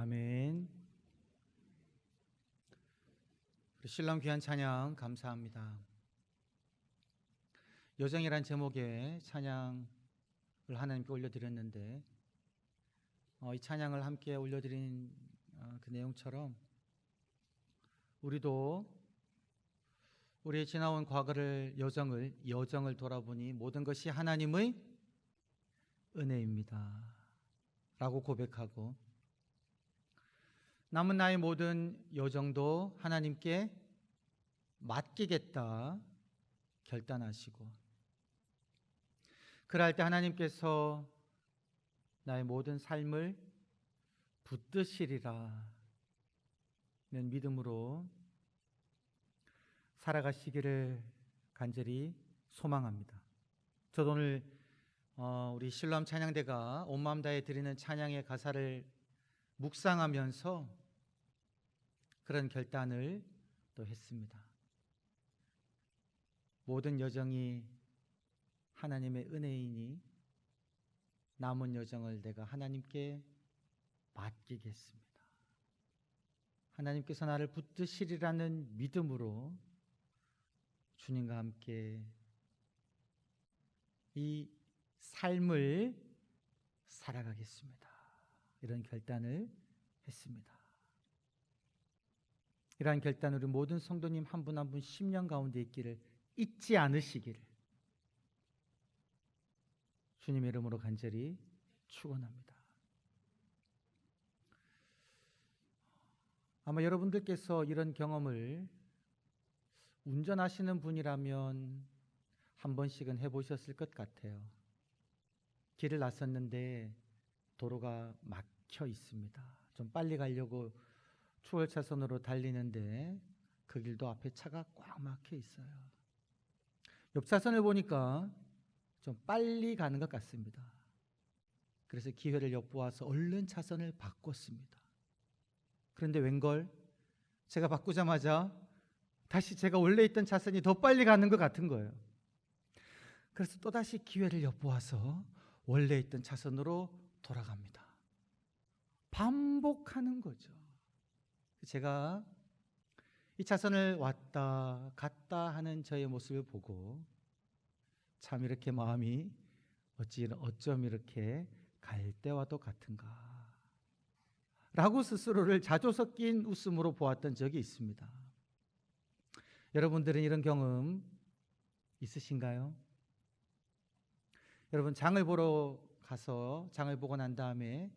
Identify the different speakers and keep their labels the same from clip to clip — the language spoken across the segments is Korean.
Speaker 1: 아멘. 신랑 귀한 찬양 감사합니다. 여정이란 제목의 찬양을 하나님께 올려드렸는데 이 찬양을 함께 올려드린 그 내용처럼 우리도 우리의 지나온 과거를 여정을 돌아보니 모든 것이 하나님의 은혜입니다 라고 고백하고 남은 나의 모든 여정도 하나님께 맡기겠다 결단하시고 그럴 때 하나님께서 나의 모든 삶을 붙드시리라 는 믿음으로 살아가시기를 간절히 소망합니다. 저도 오늘 우리 실로암 찬양대가 온 마음 다해 드리는 찬양의 가사를 묵상하면서 그런 결단을 또 했습니다. 모든 여정이 하나님의 은혜이니 남은 여정을 내가 하나님께 맡기겠습니다. 하나님께서 나를 붙드시리라는 믿음으로 주님과 함께 이 삶을 살아가겠습니다. 이런 결단을 했습니다. 이러한 결단 우리 모든 성도님 한 분 한 분 10년 가운데 있기를 잊지 않으시기를 주님의 이름으로 간절히 축원합니다. 아마 여러분들께서 이런 경험을 운전하시는 분이라면 한 번씩은 해보셨을 것 같아요. 길을 나섰는데 도로가 막혀 있습니다. 좀 빨리 가려고 추월차선으로 달리는데 그 길도 앞에 차가 꽉 막혀 있어요. 옆 차선을 보니까 좀 빨리 가는 것 같습니다. 그래서 기회를 엿보아서 얼른 차선을 바꿨습니다. 그런데 웬걸 제가 바꾸자마자 다시 제가 원래 있던 차선이 더 빨리 가는 것 같은 거예요. 그래서 또다시 기회를 엿보아서 원래 있던 차선으로 돌아갑니다. 반복하는 거죠. 제가 이 차선을 왔다 갔다 하는 저의 모습을 보고 참 이렇게 마음이 어쩜 이렇게 갈대와도 같은가 라고 스스로를 자조 섞인 웃음으로 보았던 적이 있습니다. 여러분들은 이런 경험 있으신가요? 여러분 장을 보러 가서 장을 보고 난 다음에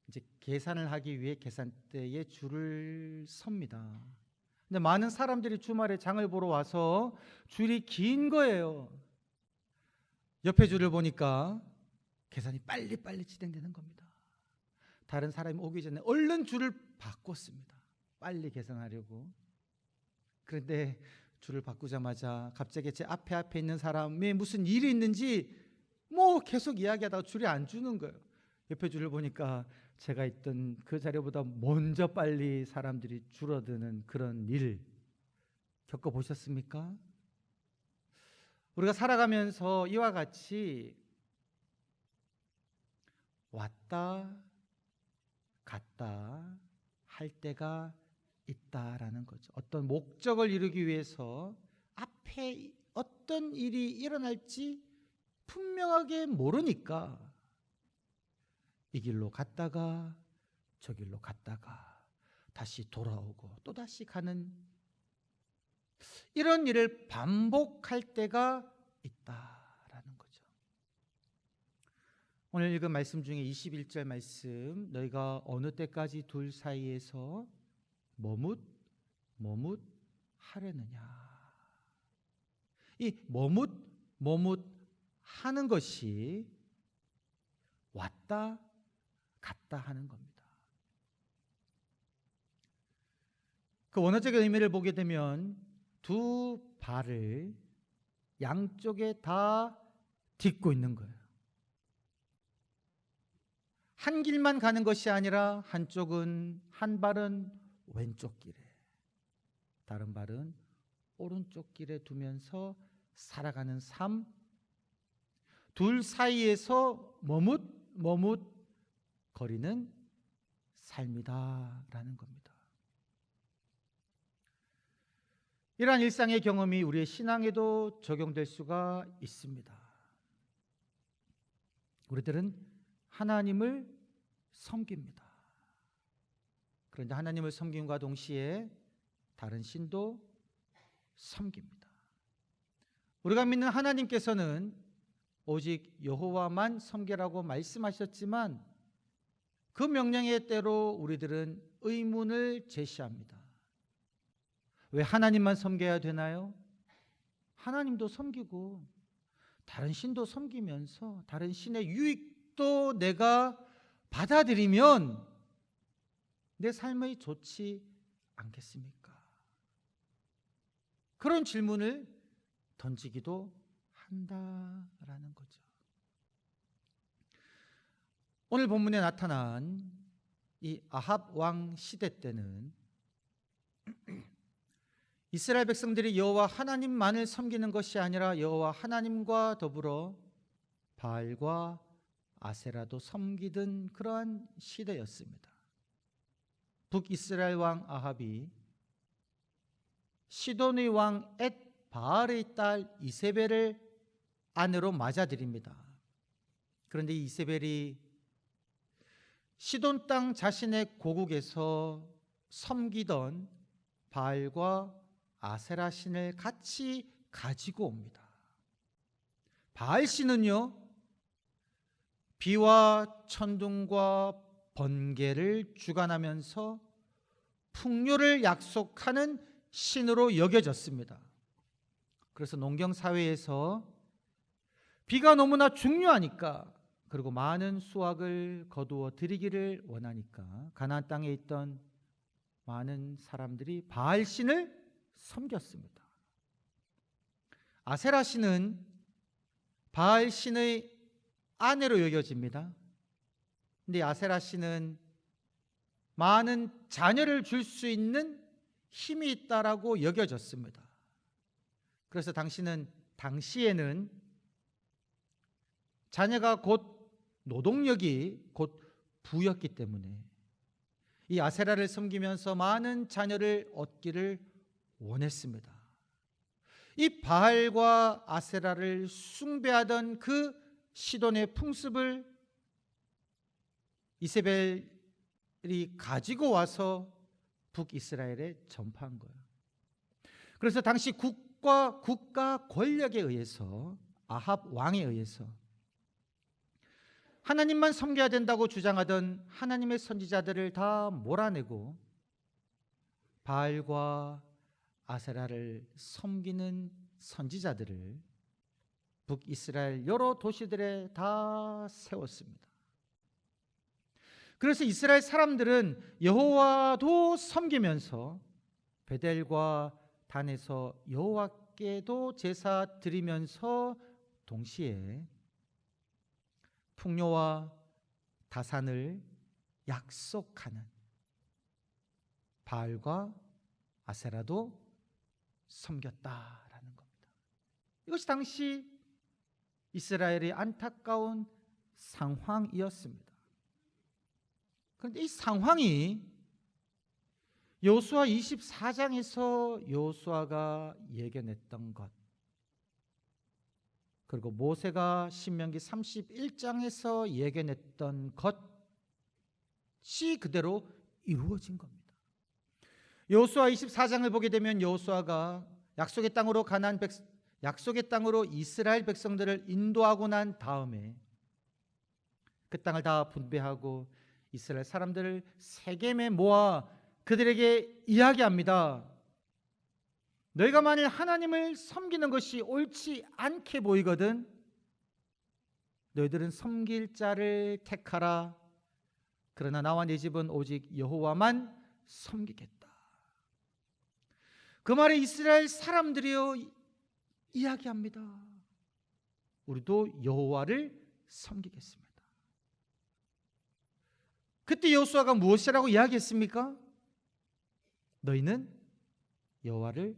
Speaker 1: 이제 계산을 하기 위해 계산대에 줄을 섭니다. 근데 많은 사람들이 주말에 장을 보러 와서 줄이 긴 거예요. 옆에 줄을 보니까 계산이 빨리빨리 진행되는 겁니다. 다른 사람이 오기 전에 얼른 줄을 바꿨습니다. 빨리 계산하려고. 그런데 줄을 바꾸자마자 갑자기 제 앞에 있는 사람이 무슨 일이 있는지 계속 이야기하다가 줄이 안 주는 거예요. 옆에 줄을 보니까 제가 있던 그 자리보다 먼저 빨리 사람들이 줄어드는 그런 일 겪어보셨습니까? 우리가 살아가면서 이와 같이 왔다 갔다 할 때가 있다라는 거죠. 어떤 목적을 이루기 위해서 앞에 어떤 일이 일어날지 분명하게 모르니까 이 길로 갔다가 저 길로 갔다가 다시 돌아오고 또다시 가는 이런 일을 반복할 때가 있다라는 거죠. 오늘 읽은 말씀 중에 21절 말씀, 너희가 어느 때까지 둘 사이에서 머뭇 하려느냐. 이 머뭇 하는 것이 왔다 갔다 하는 겁니다. 그 원어적인 의미를 보게 되면 두 발을 양쪽에 다 딛고 있는 거예요. 한 길만 가는 것이 아니라 한 발은 왼쪽 길에, 다른 발은 오른쪽 길에 두면서 살아가는 삶, 둘 사이에서 머뭇 거리는 삶이다라는 겁니다. 이러한 일상의 경험이 우리의 신앙에도 적용될 수가 있습니다. 우리들은 하나님을 섬깁니다. 그런데 하나님을 섬김과 동시에 다른 신도 섬깁니다. 우리가 믿는 하나님께서는 오직 여호와만 섬기라고 말씀하셨지만 그 명령에 따라 우리들은 의문을 제시합니다. 왜 하나님만 섬겨야 되나요? 하나님도 섬기고 다른 신도 섬기면서 다른 신의 유익도 내가 받아들이면 내 삶이 좋지 않겠습니까? 그런 질문을 던지기도 한다라는 거죠. 오늘 본문에 나타난 이 아합 왕 시대 때는 이스라엘 백성들이 여호와 하나님만을 섬기는 것이 아니라 여호와 하나님과 더불어 바알과 아세라도 섬기던 그러한 시대였습니다. 북이스라엘 왕 아합이 시돈의 왕 엣 바알의 딸 이세벨을 아내로 맞아들입니다. 그런데 이세벨이 시돈 땅 자신의 고국에서 섬기던 바알과 아세라 신을 같이 가지고 옵니다. 바알 신은요, 비와 천둥과 번개를 주관하면서 풍요를 약속하는 신으로 여겨졌습니다. 그래서 농경 사회에서 비가 너무나 중요하니까, 그리고 많은 수확을 거두어 드리기를 원하니까 가나안 땅에 있던 많은 사람들이 바알 신을 섬겼습니다. 아세라 신은 바알 신의 아내로 여겨집니다. 근데 아세라 신은 많은 자녀를 줄 수 있는 힘이 있다라고 여겨졌습니다. 그래서 당시에는 자녀가 곧 노동력이 곧 부였기 때문에 이 아세라를 섬기면서 많은 자녀를 얻기를 원했습니다. 이 바알과 아세라를 숭배하던 그 시돈의 풍습을 이세벨이 가지고 와서 북이스라엘에 전파한 거예요. 그래서 당시 국가 권력에 의해서, 아합 왕에 의해서 하나님만 섬겨야 된다고 주장하던 하나님의 선지자들을 다 몰아내고 바알과 아세라를 섬기는 선지자들을 북이스라엘 여러 도시들에 다 세웠습니다. 그래서 이스라엘 사람들은 여호와도 섬기면서 베델과 단에서 여호와께도 제사 드리면서 동시에 풍요와 다산을 약속하는 바알과 아세라도 섬겼다라는 겁니다. 이것이 당시 이스라엘의 안타까운 상황이었습니다. 그런데 이 상황이 여호수아 24장에서 여호수아가 예견했던 것, 그리고 모세가 신명기 31장에서 예견했던 것이 그대로 이루어진 겁니다. 여호수아 24장을 보게 되면 여호수아가 약속의 땅으로 이스라엘 백성들을 인도하고 난 다음에 그 땅을 다 분배하고 이스라엘 사람들을 세겜에 모아 그들에게 이야기합니다. 너희가 만일 하나님을 섬기는 것이 옳지 않게 보이거든 너희들은 섬길 자를 택하라. 그러나 나와 내 집은 오직 여호와만 섬기겠다. 그 말에 이스라엘 사람들이요 이야기합니다. 우리도 여호와를 섬기겠습니다. 그때 여호수아가 무엇이라고 이야기했습니까? 너희는 여호와를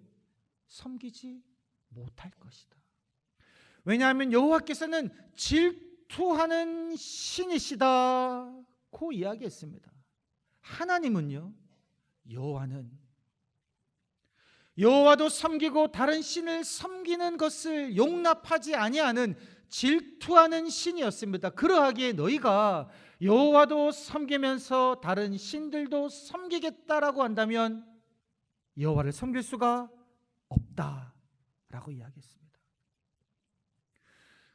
Speaker 1: 섬기지 못할 것이다. 왜냐하면 여호와께서는 질투하는 신이시다고 이야기했습니다. 하나님은요, 여호와도 섬기고 다른 신을 섬기는 것을 용납하지 아니하는 질투하는 신이었습니다. 그러하기에 너희가 여호와도 섬기면서 다른 신들도 섬기겠다라고 한다면 여호와를 섬길 수가 없다라고 이야기했습니다.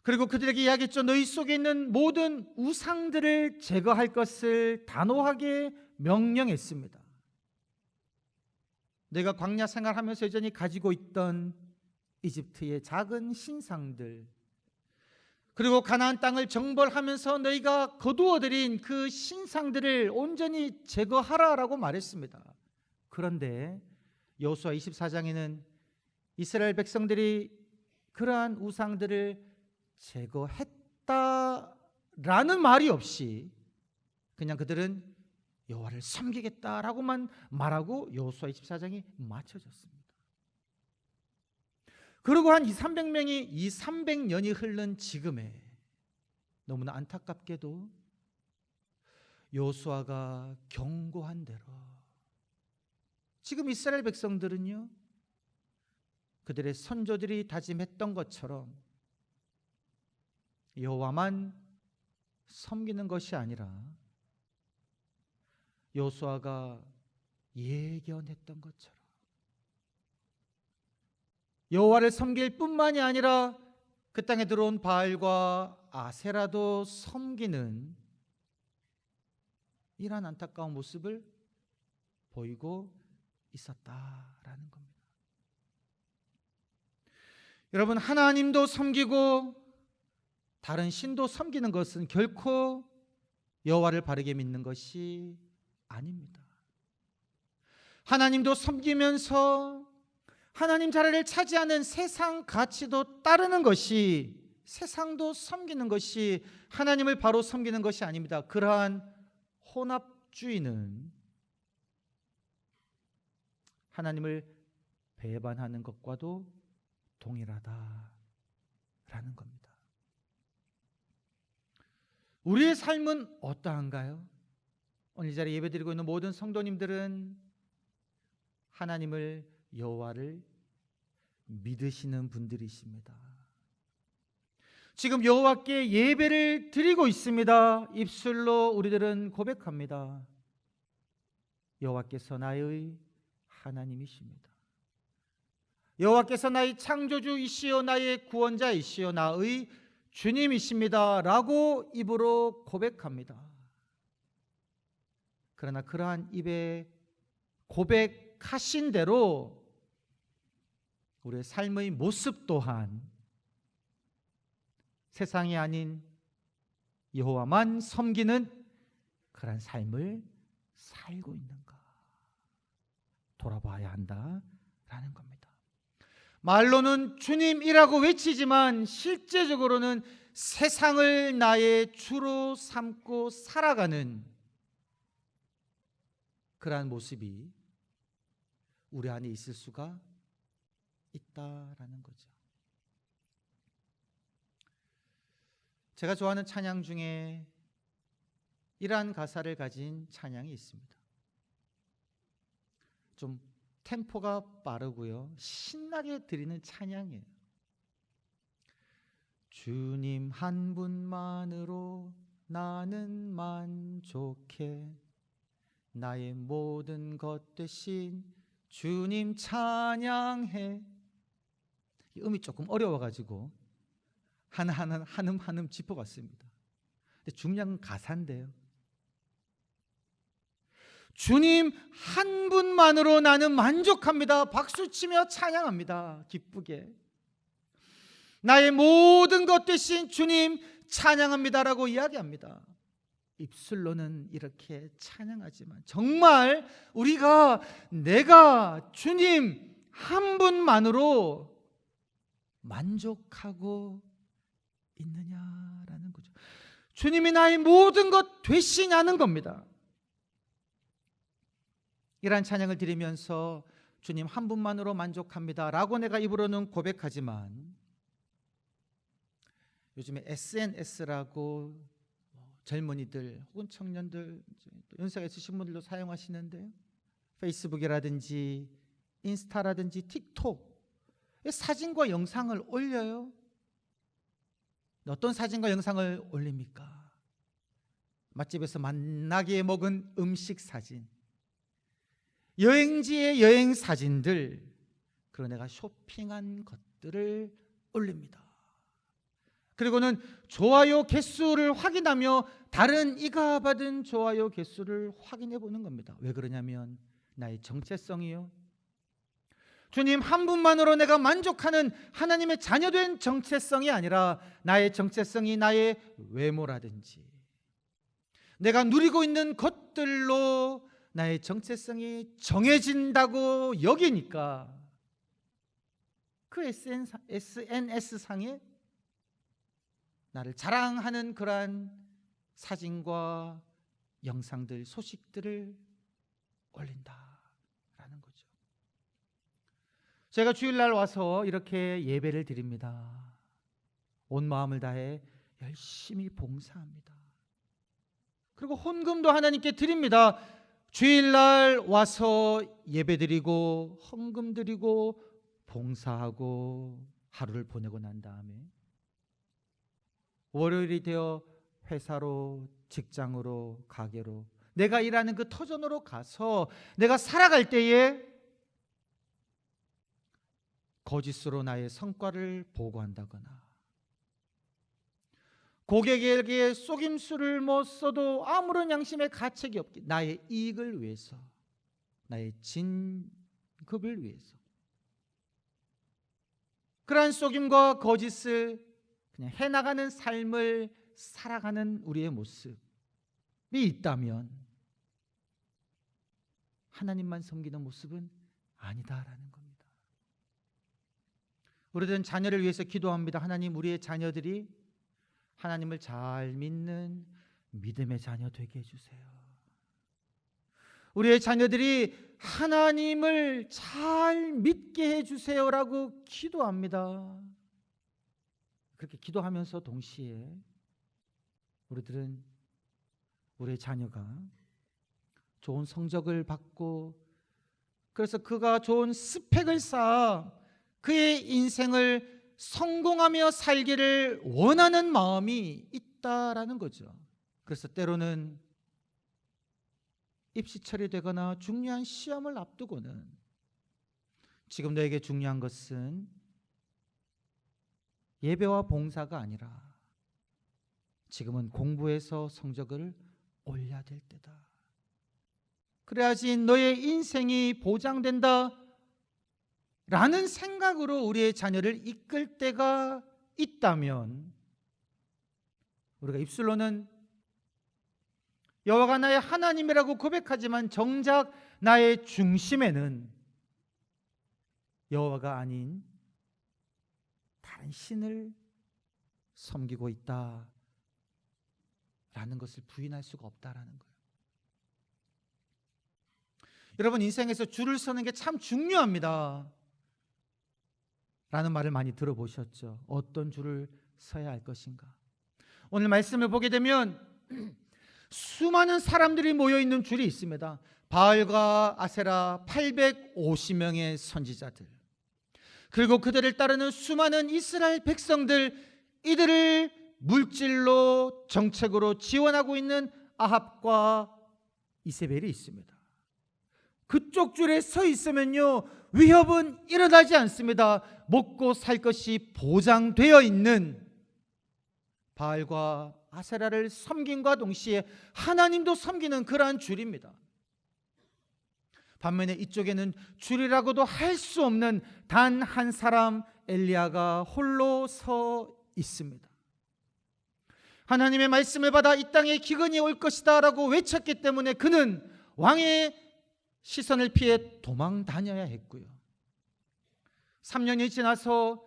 Speaker 1: 그리고 그들에게 이야기했죠. 너희 속에 있는 모든 우상들을 제거할 것을 단호하게 명령했습니다. 내가 광야 생활하면서 여전히 가지고 있던 이집트의 작은 신상들, 그리고 가나안 땅을 정벌하면서 너희가 거두어들인 그 신상들을 온전히 제거하라라고 말했습니다. 그런데 여호수아 24장에는 이스라엘 백성들이 그러한 우상들을 제거했다라는 말이 없이 그냥 그들은 여호와를 섬기겠다라고만 말하고 여호수아 24장이 마쳐졌습니다. 그리고 한 300년이 흐른 지금에 너무나 안타깝게도 여호수아가 경고한 대로 지금 이스라엘 백성들은요, 그들의 선조들이 다짐했던 것처럼 여호와만 섬기는 것이 아니라 여호수아가 예견했던 것처럼 여호와를 섬길 뿐만이 아니라 그 땅에 들어온 바알과 아세라도 섬기는 이러한 안타까운 모습을 보이고 있었다라는 겁니다. 여러분, 하나님도 섬기고 다른 신도 섬기는 것은 결코 여호와를 바르게 믿는 것이 아닙니다. 하나님도 섬기면서 하나님 자리를 차지하는 세상 가치도 따르는 것이, 세상도 섬기는 것이 하나님을 바로 섬기는 것이 아닙니다. 그러한 혼합주의는 하나님을 배반하는 것과도 동일하다라는 겁니다. 우리의 삶은 어떠한가요? 오늘 이 자리에 예배드리고 있는 모든 성도님들은 하나님을, 여호와를 믿으시는 분들이십니다. 지금 여호와께 예배를 드리고 있습니다. 입술로 우리들은 고백합니다. 여호와께서 나의 하나님이십니다. 여호와께서 나의 창조주이시요 나의 구원자이시요 나의 주님이십니다 라고 입으로 고백합니다. 그러나 그러한 입에 고백하신 대로 우리의 삶의 모습 또한 세상이 아닌 여호와만 섬기는 그러한 삶을 살고 있는가 돌아봐야 한다라는 겁니다. 말로는 주님이라고 외치지만 실제적으로는 세상을 나의 주로 삼고 살아가는 그러한 모습이 우리 안에 있을 수가 있다라는 거죠. 제가 좋아하는 찬양 중에 이러한 가사를 가진 찬양이 있습니다. 좀 템포가 빠르고요, 신나게 드리는 찬양이에요. 주님 한 분만으로 나는 만족해, 나의 모든 것 대신 주님 찬양해. 음이 조금 어려워가지고 하나하나 한음 짚어봤습니다. 근데 중요한 건 가사인데요. 주님 한 분만으로 나는 만족합니다. 박수치며 찬양합니다. 기쁘게. 나의 모든 것 대신 주님 찬양합니다라고 이야기합니다. 입술로는 이렇게 찬양하지만 정말 내가 주님 한 분만으로 만족하고 있느냐라는 거죠. 주님이 나의 모든 것 되시냐는 겁니다. 이러한 찬양을 드리면서 주님 한 분만으로 만족합니다 라고 내가 입으로는 고백하지만 요즘에 SNS라고 젊은이들 혹은 청년들, 또 연세가 있으신 분들도 사용하시는데요. 페이스북이라든지 인스타라든지 틱톡, 사진과 영상을 올려요. 어떤 사진과 영상을 올립니까? 맛집에서 맛나게 먹은 음식 사진, 여행지의 여행 사진들, 그리고 내가 쇼핑한 것들을 올립니다. 그리고는 좋아요 개수를 확인하며 다른 이가 받은 좋아요 개수를 확인해 보는 겁니다. 왜 그러냐면 나의 정체성이요, 주님 한 분만으로 내가 만족하는 하나님의 자녀된 정체성이 아니라 나의 정체성이 나의 외모라든지 내가 누리고 있는 것들로 나의 정체성이 정해진다고 여기니까 그 SNS상에 나를 자랑하는 그러한 사진과 영상들, 소식들을 올린다라는 거죠. 제가 주일날 와서 이렇게 예배를 드립니다. 온 마음을 다해 열심히 봉사합니다. 그리고 헌금도 하나님께 드립니다. 주일날 와서 예배 드리고 헌금 드리고 봉사하고 하루를 보내고 난 다음에 월요일이 되어 회사로, 직장으로, 가게로, 내가 일하는 그 터전으로 가서 내가 살아갈 때에 거짓으로 나의 성과를 보고한다거나 고객에게 속임수를 못 써도 아무런 양심의 가책이 없기, 나의 이익을 위해서, 나의 진급을 위해서 그러한 속임과 거짓을 그냥 해나가는 삶을 살아가는 우리의 모습이 있다면 하나님만 섬기는 모습은 아니다라는 겁니다. 우리들은 자녀를 위해서 기도합니다. 하나님, 우리의 자녀들이 하나님을 잘 믿는 믿음의 자녀 되게 해주세요. 우리의 자녀들이 하나님을 잘 믿게 해주세요라고 기도합니다. 그렇게 기도하면서 동시에 우리들은 우리의 자녀가 좋은 성적을 받고 그래서 그가 좋은 스펙을 쌓아 그의 인생을 성공하며 살기를 원하는 마음이 있다라는 거죠. 그래서 때로는 입시철이 되거나 중요한 시험을 앞두고는 지금 너에게 중요한 것은 예배와 봉사가 아니라 지금은 공부해서 성적을 올려야 될 때다. 그래야지 너의 인생이 보장된다 라는 생각으로 우리의 자녀를 이끌 때가 있다면 우리가 입술로는 여호와가 나의 하나님이라고 고백하지만 정작 나의 중심에는 여호와가 아닌 다른 신을 섬기고 있다라는 것을 부인할 수가 없다라는 거예요. 여러분, 인생에서 줄을 서는 게 참 중요합니다 라는 말을 많이 들어보셨죠. 어떤 줄을 서야 할 것인가. 오늘 말씀을 보게 되면 수많은 사람들이 모여있는 줄이 있습니다. 바알과 아세라 850명의 선지자들, 그리고 그들을 따르는 수많은 이스라엘 백성들, 이들을 물질로 정책으로 지원하고 있는 아합과 이세벨이 있습니다. 그쪽 줄에 서 있으면요, 위협은 일어나지 않습니다. 먹고 살 것이 보장되어 있는 바알과 아세라를 섬김과 동시에 하나님도 섬기는 그러한 줄입니다. 반면에 이쪽에는 줄이라고도 할 수 없는 단 한 사람 엘리야가 홀로 서 있습니다. 하나님의 말씀을 받아 이 땅에 기근이 올 것이다 라고 외쳤기 때문에 그는 왕의 시선을 피해 도망 다녀야 했고요. 3년이 지나서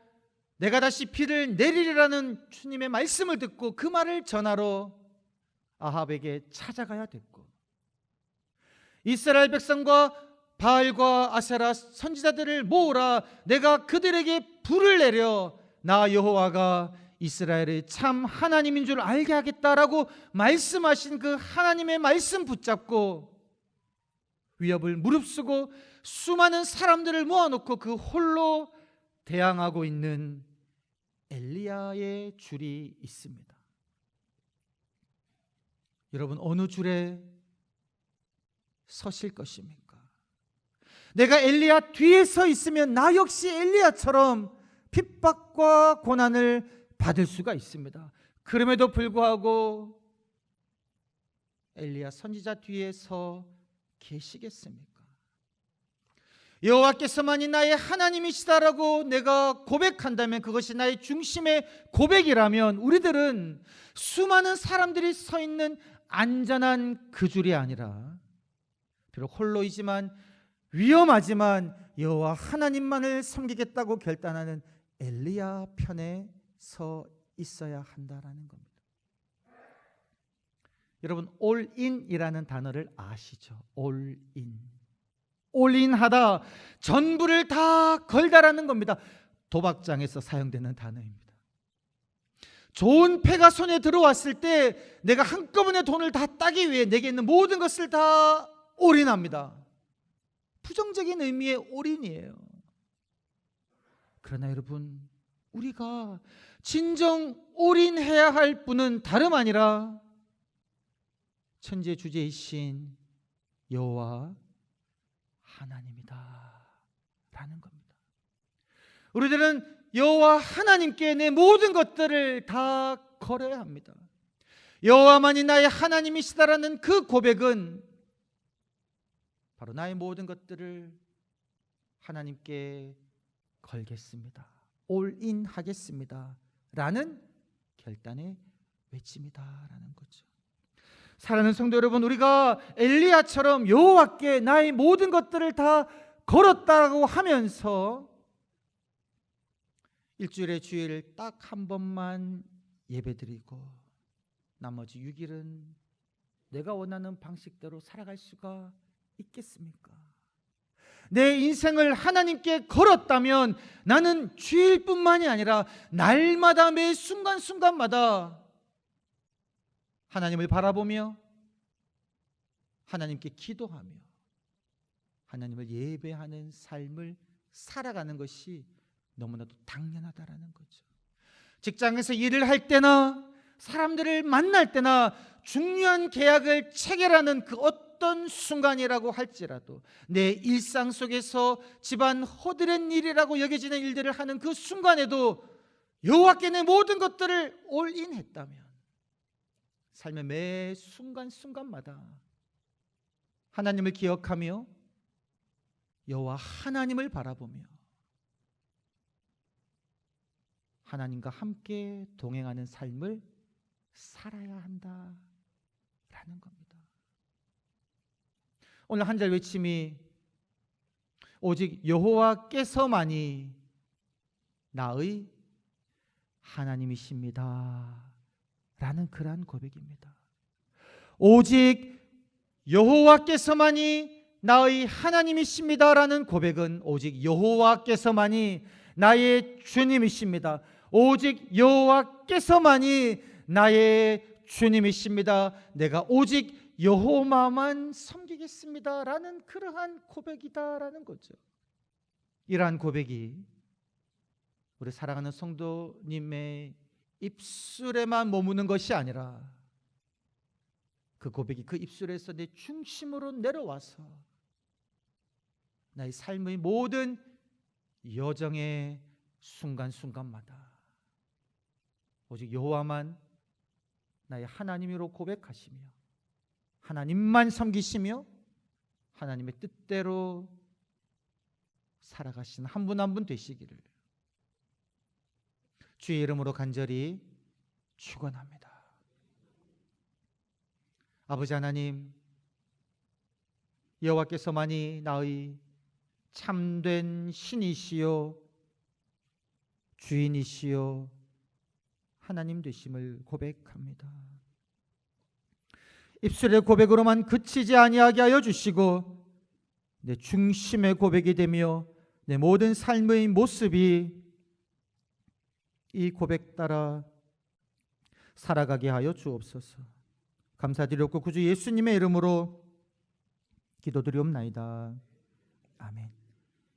Speaker 1: 내가 다시 비를 내리리라는 주님의 말씀을 듣고 그 말을 전하러 아합에게 찾아가야 됐고, 이스라엘 백성과 바알과 아세라 선지자들을 모으라, 내가 그들에게 불을 내려 나 여호와가 이스라엘의 참 하나님인 줄 알게 하겠다라고 말씀하신 그 하나님의 말씀 붙잡고 위협을 무릅쓰고 수많은 사람들을 모아놓고 그 홀로 대항하고 있는 엘리야의 줄이 있습니다. 여러분, 어느 줄에 서실 것입니까? 내가 엘리야 뒤에 서 있으면 나 역시 엘리야처럼 핍박과 고난을 받을 수가 있습니다. 그럼에도 불구하고 엘리야 선지자 뒤에 서 계시겠습니까? 여호와께서만이 나의 하나님이시다라고 내가 고백한다면, 그것이 나의 중심의 고백이라면, 우리들은 수많은 사람들이 서 있는 안전한 그 줄이 아니라 비록 홀로이지만 위험하지만 여호와 하나님만을 섬기겠다고 결단하는 엘리야 편에 서 있어야 한다라는 겁니다. 여러분, 올인이라는 단어를 아시죠? 올인. 올인하다, 전부를 다 걸다라는 겁니다. 도박장에서 사용되는 단어입니다. 좋은 패가 손에 들어왔을 때 내가 한꺼번에 돈을 다 따기 위해 내게 있는 모든 것을 다 올인합니다. 부정적인 의미의 올인이에요. 그러나 여러분, 우리가 진정 올인해야 할 분은 다름 아니라 천지의 주제이신 여호와 하나님이다 라는 겁니다. 우리들은 여호와 하나님께 내 모든 것들을 다 걸어야 합니다. 여호와만이 나의 하나님이시다라는 그 고백은 바로 나의 모든 것들을 하나님께 걸겠습니다, 올인하겠습니다 라는 결단의 외침이다 라는 거죠. 사랑하는 성도 여러분, 우리가 엘리야처럼 여호와께 나의 모든 것들을 다 걸었다고 하면서 일주일에 주일 딱 한 번만 예배드리고 나머지 6일은 내가 원하는 방식대로 살아갈 수가 있겠습니까? 내 인생을 하나님께 걸었다면 나는 주일뿐만이 아니라 날마다 매 순간순간마다 하나님을 바라보며 하나님께 기도하며 하나님을 예배하는 삶을 살아가는 것이 너무나도 당연하다라는 거죠. 직장에서 일을 할 때나 사람들을 만날 때나 중요한 계약을 체결하는 그 어떤 순간이라고 할지라도 내 일상 속에서 집안 허드렛 일이라고 여겨지는 일들을 하는 그 순간에도 여호와께 내 모든 것들을 올인했다면 삶의 매 순간순간마다 하나님을 기억하며 여호와 하나님을 바라보며 하나님과 함께 동행하는 삶을 살아야 한다라는 겁니다. 오늘 한 절 외침이 오직 여호와께서만이 나의 하나님이십니다 라는 그러한 고백입니다. 오직 여호와께서만이 나의 하나님이십니다 라는 고백은 오직 여호와께서만이 나의 주님이십니다, 오직 여호와께서만이 나의 주님이십니다, 내가 오직 여호와만 섬기겠습니다 라는 그러한 고백이다라는 거죠. 이러한 고백이 우리 사랑하는 성도님의 입술에만 머무는 것이 아니라 그 고백이 그 입술에서 내 중심으로 내려와서 나의 삶의 모든 여정의 순간순간마다 오직 여호와만 나의 하나님으로 고백하시며 하나님만 섬기시며 하나님의 뜻대로 살아가신 한 분 한 분 되시기를 주의 이름으로 간절히 축원합니다. 아버지 하나님, 여호와께서만이 나의 참된 신이시요 주인이시요 하나님 되심을 고백합니다. 입술의 고백으로만 그치지 아니하게 하여 주시고 내 중심의 고백이 되며 내 모든 삶의 모습이 이 고백 따라 살아가게 하여 주옵소서. 감사드렸고 구주 예수님의 이름으로 기도드리옵나이다. 아멘.